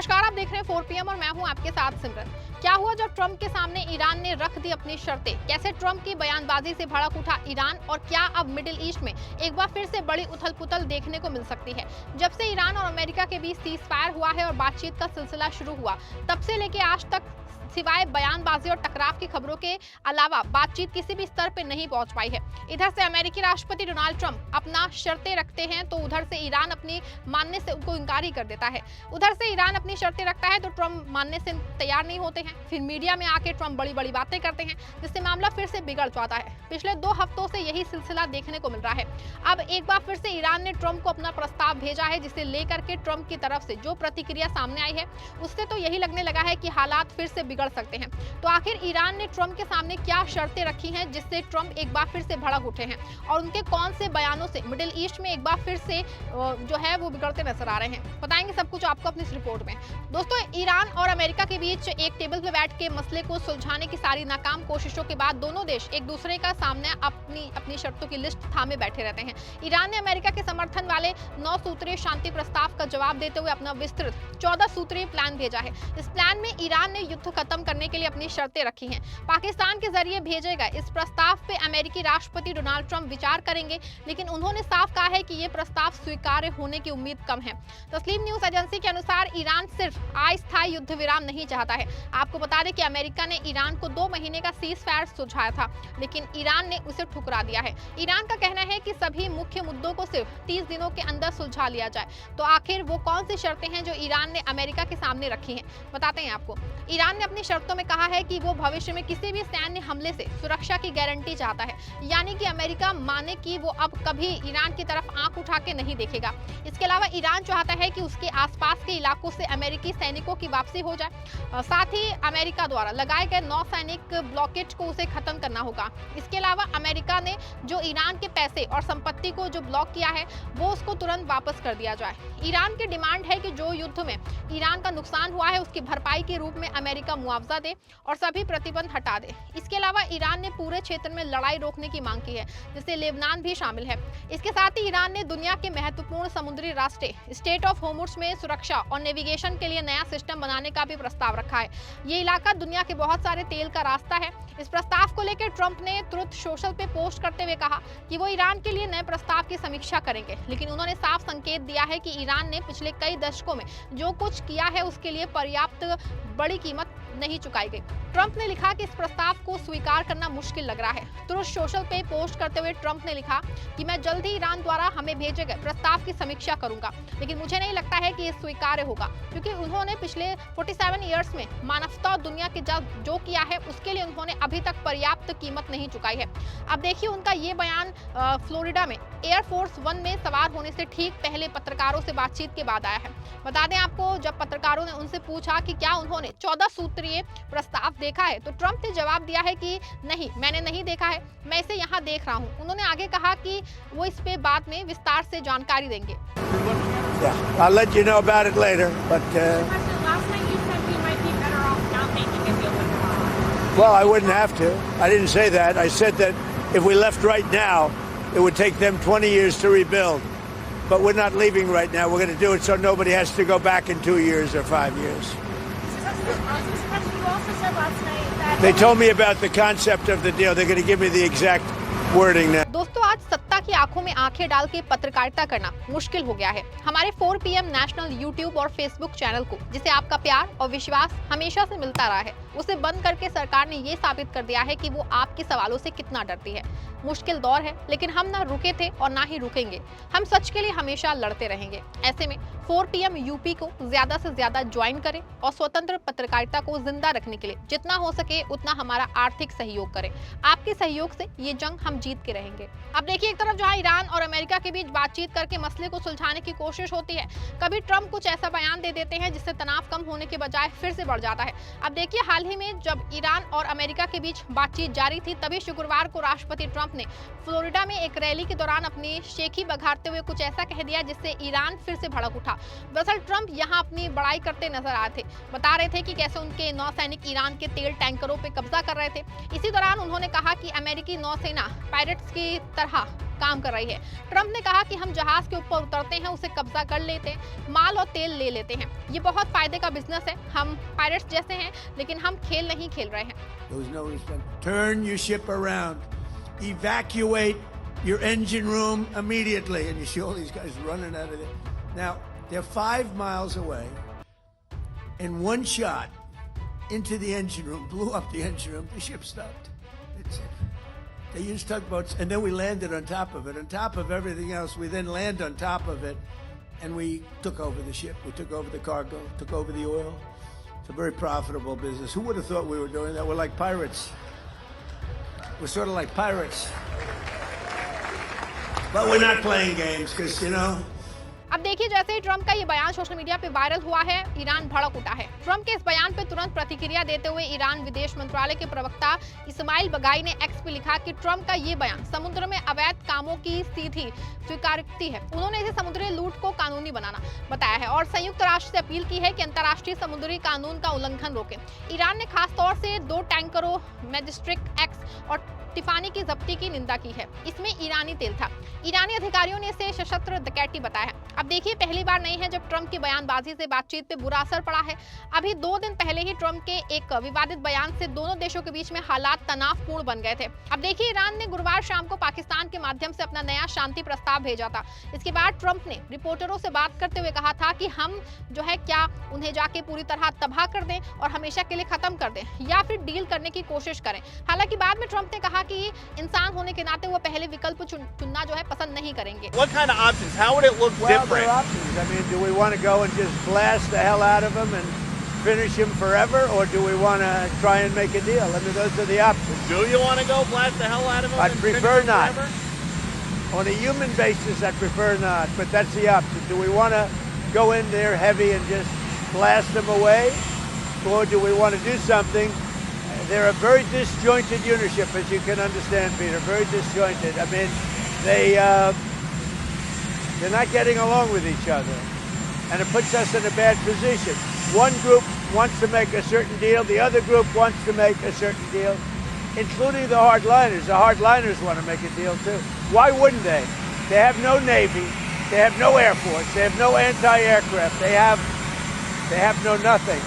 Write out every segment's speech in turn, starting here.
नमस्कार, आप देख रहे हैं 4 PM और मैं हूं आपके साथ सिमरन। क्या हुआ जब ट्रंप के सामने ईरान ने रख दी अपनी शर्तें? कैसे ट्रंप की बयानबाजी से भड़क उठा ईरान और क्या अब मिडिल ईस्ट में एक बार फिर से बड़ी उथल-पुथल देखने को मिल सकती है? जब से ईरान और अमेरिका के बीच सीज फायर हुआ है और बातचीत का सिलसिला शुरू हुआ, तब से लेके आज तक सिवाय बयानबाजी और टकराव की खबरों के अलावा बातचीत किसी भी स्तर पर नहीं पहुंच पाई है। इधर से अमेरिकी राष्ट्रपति डोनाल्ड ट्रंप अपना शर्तें रखते हैं तो उधर से ईरान अपनी मानने से उनको इनकार ही कर देता है। उधर से ईरान अपनी शर्तें रखता है तो ट्रंप मानने से तैयार नहीं होते हैं। फिर मीडिया में आके ट्रंप बड़ी बड़ी बातें करते हैं जिससे मामला फिर से बिगड़ जाता है। पिछले 2 हफ्तों से यही सिलसिला देखने को मिल रहा है। अब एक बार फिर से ईरान ने ट्रंप को अपना प्रस्ताव भेजा है जिसे लेकर के ट्रंप की तरफ से जो प्रतिक्रिया सामने आई है उससे तो यही लगने लगा है कि हालात फिर से बिगड़ सकते हैं। तो आखिर ईरान ने ट्रंप के सामने क्या शर्तें रखी हैं जिससे ट्रंप एक बार फिर से भड़क उठे हैं और उनके कौन से बयानों से मिडिल ईस्ट में एक बार फिर से जो है वो बिगड़ते नजर आ रहे हैं। बताएंगे सब कुछ आपको अपनी इस रिपोर्ट में। दोस्तों, ईरान और अमेरिका के बीच एक टेबल पर बैठ के मसले को सुलझाने की सारी नाकाम कोशिशों के बाद दोनों देश एक दूसरे का सामने अपनी शर्तों की लिस्ट थामे बैठे रहते हैं। ईरान ने अमेरिका के समर्थन वाले 9 सूत्रीय शांति प्रस्ताव का जवाब देते हुए अपना विस्तृत 14 सूत्रीय प्लान भेजा है। इस प्लान में ईरान ने युद्ध खत्म करने के लिए अपनी शर्तें रखी हैं। पाकिस्तान के जरिए भेजे गए इस प्रस्ताव पे अमेरिकी राष्ट्रपति डोनाल्ड ट्रंप विचार करेंगे, लेकिन उन्होंने साफ कहा है कि ये प्रस्ताव स्वीकार्य होने की उम्मीद कम है। तस्लीम न्यूज एजेंसी के अनुसार ईरान सिर्फ अस्थायी युद्ध विराम नहीं चाहता है। आपको बता दें कि अमेरिका ने ईरान को 2 महीने का सीज फायर सुझाया था, लेकिन ईरान ने उसे ठुकरा दिया है। ईरान का कहना है कि सभी मुख्य मुद्दों को सिर्फ 30 दिनों के अंदर सुलझा लिया जाए। तो आखिर वो कौन सी शर्तें हैं जो ईरान ने अमेरिका के सामने रखी हैं, बताते हैं आपको। ईरान ने अपनी शर्तों में कहा है कि वो भविष्य में किसी भी सैन्य हमले से सुरक्षा की गारंटी चाहता है, यानी कि अमेरिका माने कि वो अब कभी ईरान की तरफ आंख उठा के नहीं देखेगा। इसके अलावा ईरान चाहता है कि उसके आसपास के इलाकों से अमेरिकी सैनिकों की वापसी हो जाए। साथ ही अमेरिका द्वारा लगाए गए 9 सैनिक ब्लॉकेज को उसे खत्म करना होगा। इसके अलावा अमेरिका ने जो ईरान के पैसे और संपत्ति को जो ब्लॉक किया है वो उसको तुरंत वापस कर दिया जाए। ईरान की डिमांड है कि जो युद्ध में ईरान का नुकसान हुआ है उसकी भरपाई के रूप में अमेरिका मुआवजा दे और सभी प्रतिबंध हटा दे। इसके अलावा ईरान ने पूरे क्षेत्र में लड़ाई रोकने की मांग की है, जिससे लेबनान भी शामिल है। इसके साथ ही ईरान ने दुनिया के महत्वपूर्ण समुद्री रास्ते स्टेट ऑफ होर्मुज में सुरक्षा और नेविगेशन के लिए नया सिस्टम बनाने का भी प्रस्ताव रखा है। ये इलाका दुनिया के बहुत सारे तेल का रास्ता है। इस प्रस्ताव को लेकर ट्रंप ने ट्रुथ सोशल पे पोस्ट करते हुए कहा कि वो ईरान के लिए नए प्रस्ताव की समीक्षा करेंगे, लेकिन उन्होंने साफ संकेत दिया है कि ईरान ने पिछले कई दशकों में जो कुछ किया है उसके लिए पर्याप्त बड़ी कीमत नहीं चुकाई गई। ट्रंप ने लिखा कि इस प्रस्ताव को स्वीकार करना मुश्किल लग रहा है। ट्रुथ सोशल पे पोस्ट करते हुए ट्रंप ने लिखा कि मैं जल्द ही ईरान द्वारा हमें भेजे गए प्रस्ताव की समीक्षा करूंगा, लेकिन मुझे नहीं लगता है कि ये स्वीकार्य होगा, क्योंकि उन्होंने पिछले 47 ईयर्स में मानवता और दुनिया के जो किया है उसके लिए उन्होंने अभी तक पर्याप्त कीमत नहीं चुकाई है। अब देखिए उनका ये बयान फ्लोरिडा में एयरफोर्स 1 में सवार होने से ठीक पहले पत्रकारों से बातचीत के बाद आया है। बता दें आपको, जब पत्रकारों ने उनसे पूछा कि क्या उन्होंने 14 सूत्रीय प्रस्ताव देखा है, तो ट्रंप ने जवाब दिया है कि नहीं, मैंने नहीं देखा है, मैं इसे यहाँ देख रहा हूँ। उन्होंने आगे कहा कि वो इस पे बाद में विस्तार से जानकारी देंगे। Yeah, I'll let you know about it later, but Last night you said we might be better off not making a deal with Iran. well, I wouldn't have to. I didn't say that. I said that if we left right now, it would take them 20 years to rebuild. But we're not leaving right now. We're going to do it so nobody has to go back in 2 years or 5 years. You also said last night that They told me about the concept of the deal. They're going to give me the exact wording now. दोस्तों, आज सत्ता की आंखों में आंखें डाल के पत्रकारिता करना मुश्किल हो गया है। हमारे 4 PM नेशनल यूट्यूब और फेसबुक चैनल को, जिसे आपका प्यार और विश्वास हमेशा से मिलता रहा है, उसे बंद करके सरकार ने ये साबित कर दिया है कि वो आपके सवालों से कितना डरती है। मुश्किल दौर है, लेकिन हम ना रुके थे और ना ही रुकेंगे। हम सच के लिए हमेशा लड़ते रहेंगे। ऐसे में 4 PM यूपी को ज्यादा से ज्यादा ज्वाइन करें और स्वतंत्र पत्रकारिता को जिंदा रखने के लिए जितना हो सके उतना हमारा आर्थिक सहयोग करें। आपके सहयोग से ये जंग हम जीत के रहेंगे। अब देखिए, एक तरफ जहां ईरान और अमेरिका के बीच बातचीत करके मसले को सुलझाने की कोशिश होती है, कभी ट्रंप कुछ ऐसा बयान दे देते हैं जिससे तनाव कम होने के बजाय फिर से बढ़ जाता है। अब देखिए, हाल ही में जब ईरान और अमेरिका के बीच बातचीत जारी थी, तभी शुक्रवार को राष्ट्रपति ट्रंप ने फ्लोरिडा में एक रैली के दौरान अपनी शेखी बघारते हुए कुछ ऐसा कह दिया जिससे ईरान फिर से भड़क उठा। दरअसल ट्रंप यहां अपनी बड़ाई करते नजर आए थे, बता रहे थे कि कैसे उनके नौसैनिक ईरान के तेल टैंकरों पर कब्जा कर रहे थे। इसी दौरान उन्होंने कहा कि अमेरिकी नौसेना पायरेट्स की तरह काम कर रही है। ट्रंप ने कहा कि हम जहाज के ऊपर उतरते हैं, उसे कब्जा कर लेते हैं, माल और तेल ले लेते हैं। ये बहुत फायदे का बिजनेस है। हम पायरेट्स जैसे हैं, लेकिन हम खेल नहीं खेल रहे हैं। Turn your ship around. Evacuate your engine room immediately. And you see all these guys running out of there. Now, they're 5 miles away. And one shot into the engine room, blew up the engine room. The ship stopped. That's it. They used tugboats, and then we landed on top of it. On top of everything else, we then land on top of it, and we took over the ship. We took over the cargo, took over the oil. It's a very profitable business. Who would have thought we were doing that? We're like pirates. We're sort of like pirates. But we're not playing games because, you know. अब देखिए, जैसे ही Trump का ये बयान social media पे viral हुआ है, Iran भड़क उठा है। ट्रंप के इस बयान पे तुरंत प्रतिक्रिया देते हुए ईरान विदेश मंत्रालय के प्रवक्ता इस्माइल बगाई ने एक्स पे लिखा कि ट्रंप का ये बयान समुद्र में अवैध कामों की सीधी स्वीकारोक्ति है। उन्होंने इसे समुद्री लूट को कानूनी बनाना बताया है और संयुक्त राष्ट्र से अपील की है कि अंतर्राष्ट्रीय समुद्री कानून का उल्लंघन रोके। ईरान ने खास तौर से 2 टैंकरों मैजिस्ट्रिक एक्स और टिफानी की जब्ती की निंदा की है। इसमें ईरानी तेल था। ईरानी अधिकारियों ने इसे सशस्त्र डकैती बताया है। अब देखिए, पहली बार नहीं है जब ट्रंप की बयानबाजी से बातचीत पे बुरा असर पड़ा है। अभी 2 दिन पहले ही ट्रंप के एक विवादित बयान से दोनों देशों के बीच में हालात तनावपूर्ण बन गए थे। अब देखिए, ईरान ने गुरुवार शाम को पाकिस्तान के माध्यम से अपना नया शांति प्रस्ताव भेजा था। इसके बाद ट्रंप ने रिपोर्टरों से बात करते हुए कहा था कि हम जो है क्या उन्हें जाके पूरी तरह तबाह कर दें और हमेशा के लिए खत्म कर दें या फिर डील करने की कोशिश करें। हालांकि बाद में ट्रंप ने कहा कि इंसान होने के नाते वो पहले विकल्प चुनना जो है पसंद नहीं करेंगे। What kind of options? How would it look different? There are options. I mean, do we want to go and just blast the hell out of them and finish him forever, or do we want to try and make a deal? I mean, those are the options. Do you want to go blast the hell out of them? I'd prefer not. On a human basis, I prefer not, but that's the option. Do we want to go in there heavy and just blast them away, or do we want to do something? They're a very disjointed unitship, as you can understand, Peter. Very disjointed. I mean, they're not getting along with each other, and it puts us in a bad position. One group wants to make a certain deal, the other group wants to make a certain deal, including the hardliners. The hardliners want to make a deal too. Why wouldn't they? They have no Navy, they have no Air Force, they have no anti-aircraft, they have no nothing.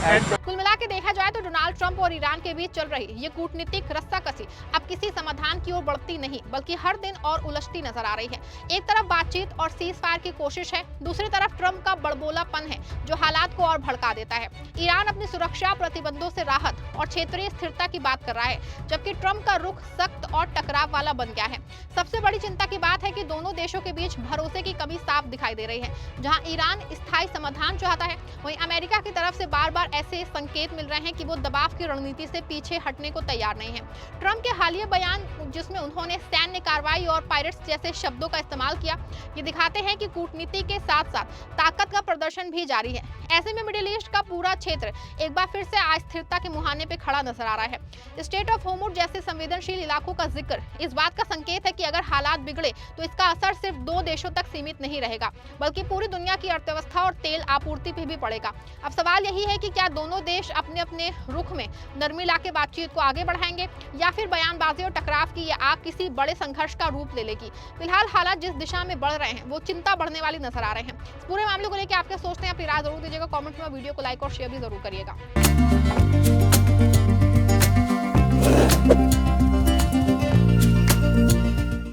कुल मिला के देखा जाए तो Donald Trump और Iran के बीच चल रही ये कूटनीतिक रस्साकसी अब किसी समाधान की ओर बढ़ती नहीं बल्कि हर दिन और उलझती नजर आ रही है। एक तरफ बातचीत और सीज फायर की कोशिश है, दूसरी तरफ ट्रंप का बड़बोलापन है जो हालात को और भड़का देता है। ईरान अपनी सुरक्षा प्रतिबंधों से राहत और क्षेत्रीय स्थिरता की बात कर रहा है, जबकि ट्रंप का रुख सख्त और टकराव वाला बन गया है। सबसे बड़ी चिंता की बात है कि दोनों देशों के बीच भरोसे की कमी साफ दिखाई दे रही है। जहां ईरान स्थायी समाधान चाहता है, वहीं अमेरिका की तरफ से बार-बार ऐसे संकेत मिल रहे हैं कि वो दबाव की रणनीति से पीछे हटने को तैयार नहीं है। ट्रंप के हालिया बयान, जिसमें उन्होंने सैन्य कार्रवाई और पायरेट्स जैसे शब्दों का इस्तेमाल किया, ये दिखाते हैं कि कूटनीति के साथ-साथ ताकत का प्रदर्शन भी जारी है। ऐसे में मिडिल ईस्ट का पूरा क्षेत्र एक बार फिर से अस्थिरता के मुहाने पे खड़ा नजर आ रहा है। स्टेट ऑफ होर्मुज जैसे संवेदनशील इलाकों का जिक्र इस बात का संकेत है कि अगर हालात बिगड़े तो इसका असर सिर्फ 2 देशों तक सीमित नहीं रहेगा, बल्कि पूरी दुनिया की अर्थव्यवस्था और तेल आपूर्ति पे भी पड़ेगा। अब सवाल यही है कि क्या दोनों देश अपने अपने रुख में नरमी लाके बातचीत को आगे बढ़ाएंगे या फिर बयानबाजी और टकराव की ये आग किसी बड़े संघर्ष का रूप ले लेगी। फिलहाल हालात जिस दिशा में बढ़ रहे हैं वो चिंता बढ़ने वाली नजर आ रहे हैं। इस पूरे मामले को लेकर आप क्या सोचते हैं, अपनी राय जरूर दीजिएगा कमेंट में। वीडियो को लाइक और शेयर भी जरूर करिएगा।